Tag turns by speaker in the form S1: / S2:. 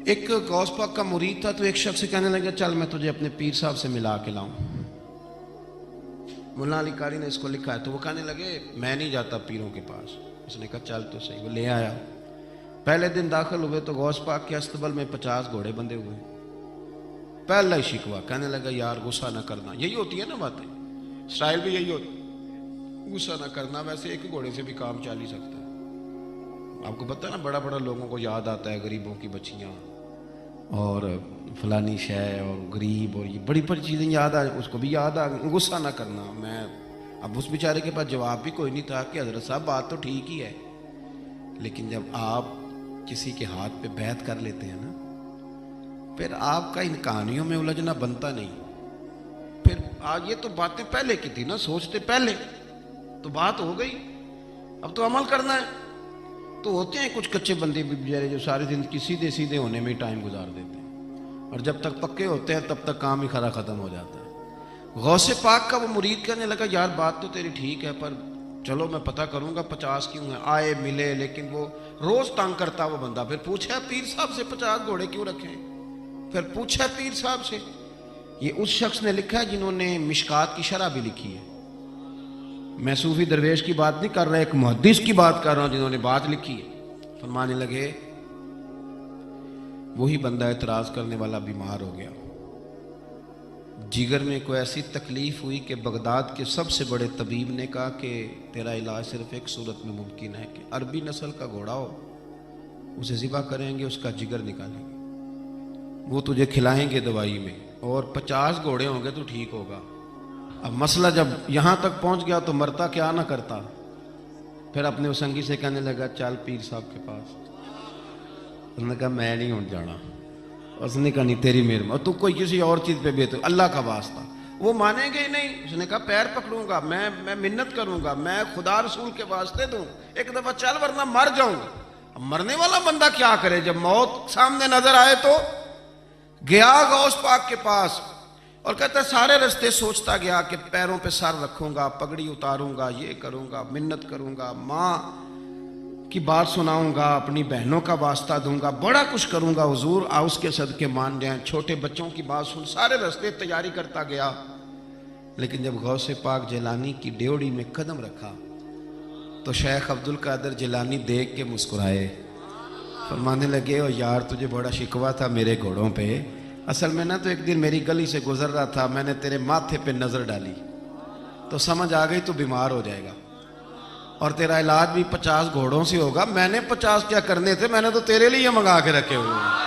S1: एक गौस पाक का मुरीद था, तो एक शख्स से कहने लगा चल मैं तुझे अपने पीर साहब से मिला के लाऊं। मुल्ला अली कारी ने इसको लिखा है। तो वो कहने लगे मैं नहीं जाता पीरों के पास। उसने कहा चल तो सही। वो ले आया। पहले दिन दाखिल हुए तो गौस पाक के अस्तबल में 50 घोड़े बंधे हुए। पहला ही शिकवा, कहने लगा यार गुस्सा ना करना। यही होती है ना बातें, स्टाइल भी यही होती, गुस्सा ना करना। वैसे एक घोड़े से भी काम चल ही सकता है। आपको पता है ना, बड़ा बड़ा लोगों को याद आता है गरीबों की बच्चियां और फलानी शय और गरीब और ये बड़ी बड़ी चीज़ें याद आ, उसको भी याद आ। गुस्सा ना करना। मैं अब उस बेचारे के पास जवाब भी कोई नहीं था कि हजरत साहब बात तो ठीक ही है, लेकिन जब आप किसी के हाथ पे बैत कर लेते हैं ना, फिर आपका इन कहानियों में उलझना बनता नहीं। फिर आज ये तो बातें पहले की थी ना, सोचते पहले तो बात हो गई, अब तो अमल करना है। तो होते हैं कुछ कच्चे बंदे भी बेचारे जो सारी जिंदगी सीधे सीधे होने में ही टाइम गुजार देते हैं, और जब तक पक्के होते हैं तब तक काम ही खरा खत्म हो जाता है। गौसे पाक का वो मुरीद कहने लगा यार बात तो तेरी ठीक है, पर चलो मैं पता करूंगा 50 क्यों है। आए मिले, लेकिन वो रोज तंग करता वो बंदा। फिर पूछा पीर साहब से 50 घोड़े क्यों रखे। फिर पूछा पीर साहब से। ये उस शख्स ने लिखा है जिन्होंने मिशकात की शरह भी लिखी है। मैं सूफी दरवेश की बात नहीं कर रहा, एक मुहद्दिस की बात कर रहा हूं जिन्होंने बात लिखी है। फरमाने लगे वही बंदा एतराज करने वाला बीमार हो गया, जिगर में कोई ऐसी तकलीफ हुई कि बगदाद के सबसे बड़े तबीब ने कहा कि तेरा इलाज सिर्फ एक सूरत में मुमकिन है कि अरबी नस्ल का घोड़ा हो, उसे ज़िबा करेंगे, उसका जिगर निकालेंगे, वो तुझे खिलाएंगे दवाई में, और 50 घोड़े होंगे तो ठीक होगा। अब मसला जब यहां तक पहुंच गया तो मरता क्या ना करता। फिर अपने उसंगी से कहने लगा चल पीर साहब के पास। उसने कहा मैं नहीं उठ जाना। उसने कहा नहीं तेरी मेहरबानी, तू कोई किसी और चीज पे बेहतर, अल्लाह का वास्ता। वो मानेंगे ही नहीं। उसने कहा पैर पकड़ूंगा, मैं मिन्नत करूंगा, मैं खुदा रसूल के वास्ते दूं, एक दफा चल वरना मर जाऊंगा। अब मरने वाला बंदा क्या करे, जब मौत सामने नजर आए तो गया गौस पाक के पास और कहता सारे रास्ते सोचता गया कि पैरों पे सर रखूंगा, पगड़ी उतारूंगा, ये करूंगा, मिन्नत करूंगा, माँ की बात सुनाऊंगा, अपनी बहनों का वास्ता दूंगा, बड़ा कुछ करूंगा, हुजूर आ उसके सदके मान जाएं, छोटे बच्चों की बात सुन। सारे रास्ते तैयारी करता गया, लेकिन जब गौसे पाक जिलानी की ड्योढ़ी में कदम रखा तो शेख अब्दुल कादिर जिलानी देख के मुस्कुराए। फरमाने लगे ओ यार तुझे बड़ा शिकवा था मेरे घोड़ों पे। असल में ना तो एक दिन मेरी गली से गुजर रहा था, मैंने तेरे माथे पे नजर डाली तो समझ आ गई तू बीमार हो जाएगा, और तेरा इलाज भी 50 घोड़ों से होगा। मैंने 50 क्या करने थे, मैंने तो तेरे लिए मंगा के रखे हुए हैं।